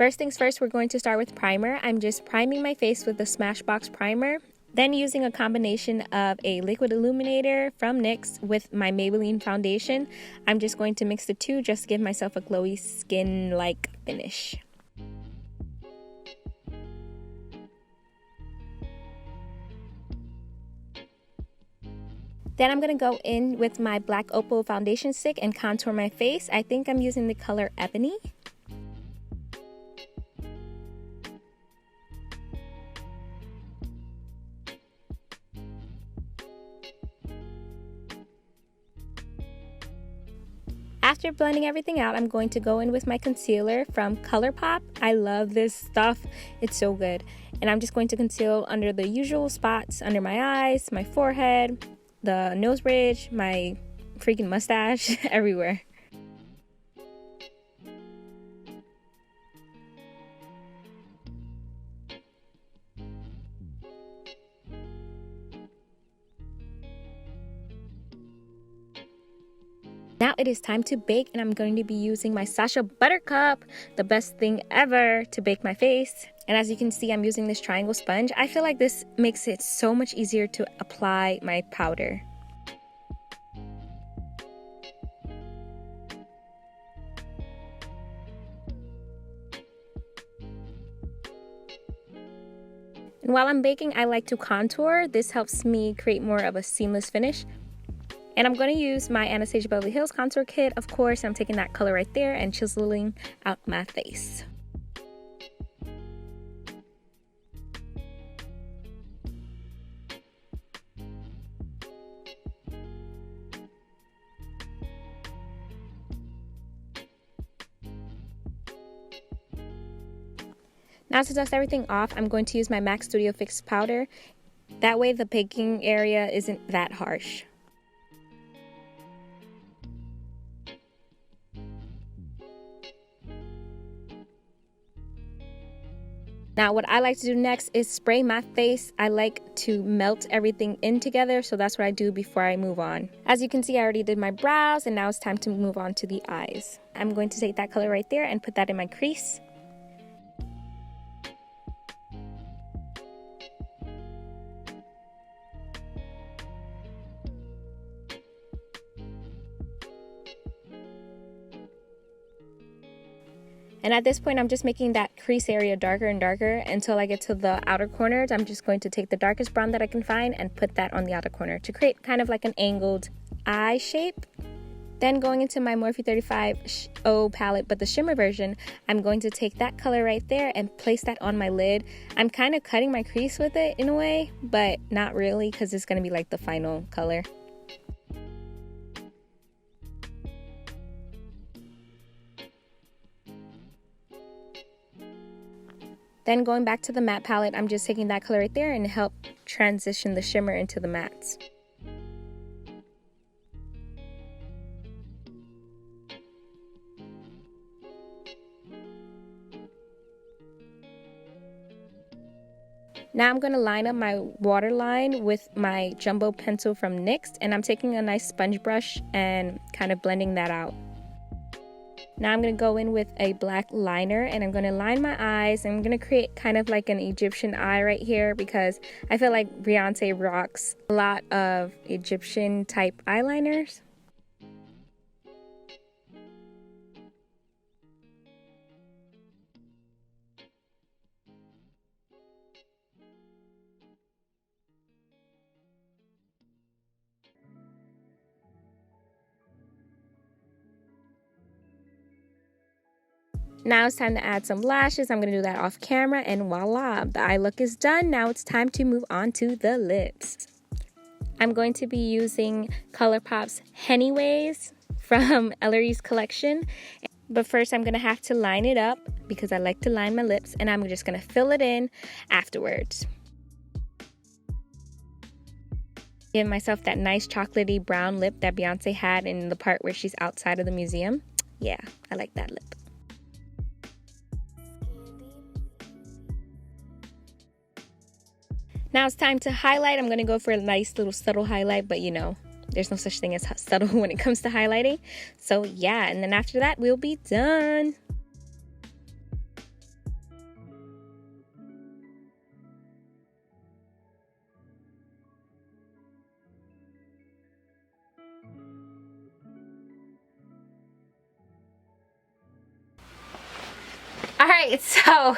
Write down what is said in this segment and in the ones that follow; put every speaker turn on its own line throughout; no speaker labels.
First things first, we're going to start with primer. I'm just priming my face with the Smashbox primer. Then using a combination of a liquid illuminator from NYX with my Maybelline foundation, I'm just going to mix the two just to give myself a glowy skin-like finish. Then I'm going to go in with my black opal foundation stick and contour my face. I think I'm using the color Ebony. After blending everything out, I'm going to go in with my concealer from ColourPop. I love this stuff. It's so good. And I'm just going to conceal under the usual spots, under my eyes, my forehead, the nose bridge, my freaking mustache, everywhere. Now it is time to bake, and I'm going to be using my Sacha Buttercup, the best thing ever to bake my face. And as you can see, I'm using this triangle sponge. I feel like this makes it so much easier to apply my powder. And while I'm baking, I like to contour. This helps me create more of a seamless finish. And I'm going to use my Anastasia Beverly Hills contour kit, of course. I'm taking that color right there and chiseling out my face. Now to dust everything off, I'm going to use my MAC Studio Fix powder. That way the baking area isn't that harsh. Now what I like to do next is spray my face. I like to melt everything in together, so that's what I do before I move on. As you can see, I already did my brows, and now it's time to move on to the eyes. I'm going to take that color right there and put that in my crease. And at this point, I'm just making that crease area darker and darker until I get to the outer corners. I'm just going to take the darkest brown that I can find and put that on the outer corner to create kind of like an angled eye shape. Then going into my Morphe 35 O palette, but the shimmer version, I'm going to take that color right there and place that on my lid. I'm kind of cutting my crease with it in a way, but not really, because it's going to be like the final color. Then going back to the matte palette, I'm just taking that color right there and help transition the shimmer into the mattes. Now I'm going to line up my waterline with my jumbo pencil from NYX, and I'm taking a nice sponge brush and kind of blending that out. Now I'm going to go in with a black liner, and I'm going to line my eyes. I'm going to create kind of like an Egyptian eye right here, because I feel like Beyonce rocks a lot of Egyptian type eyeliners. Now it's time to add some lashes. I'm going to do that off camera, and voila, the eye look is done. Now it's time to move on to the lips. I'm going to be using ColourPop's Hennyways from Ellery's collection. But first I'm going to have to line it up because I like to line my lips, and I'm just going to fill it in afterwards. Give myself that nice chocolatey brown lip that Beyonce had in the part where she's outside of the museum. Yeah, I like that lip. Now it's time to highlight. I'm going to go for a nice little subtle highlight, but you know, there's no such thing as subtle when it comes to highlighting. So yeah, and then after that, we'll be done. Alright, so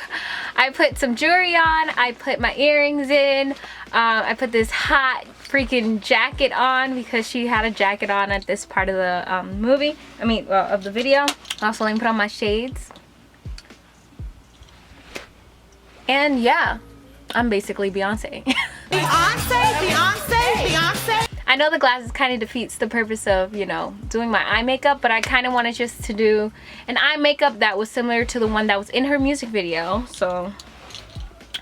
I put some jewelry on, I put my earrings in, I put this hot freaking jacket on because she had a jacket on at this part of the movie. I mean, well, of the video. Also, let me put on my shades. And yeah, I'm basically Beyonce. Beyonce. I know the glasses kind of defeats the purpose of, you know, doing my eye makeup, but I kind of wanted just to do an eye makeup that was similar to the one that was in her music video. So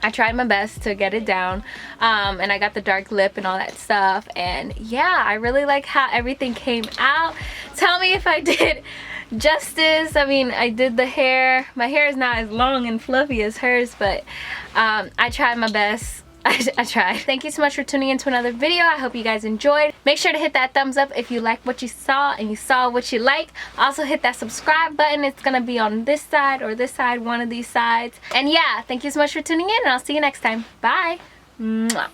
I tried my best to get it down, and I got the dark lip and all that stuff, and yeah, I really like how everything came out. Tell me if I did justice. I mean, I did the hair. My hair is not as long and fluffy as hers, but I tried my best. I tried. Thank you so much for tuning into another video. I hope you guys enjoyed. Make sure to hit that thumbs up if you like what you saw and you saw what you like. Also hit that subscribe button. It's gonna be on this side or this side, one of these sides. And yeah, thank you so much for tuning in, and I'll see you next time. Bye. Mwah.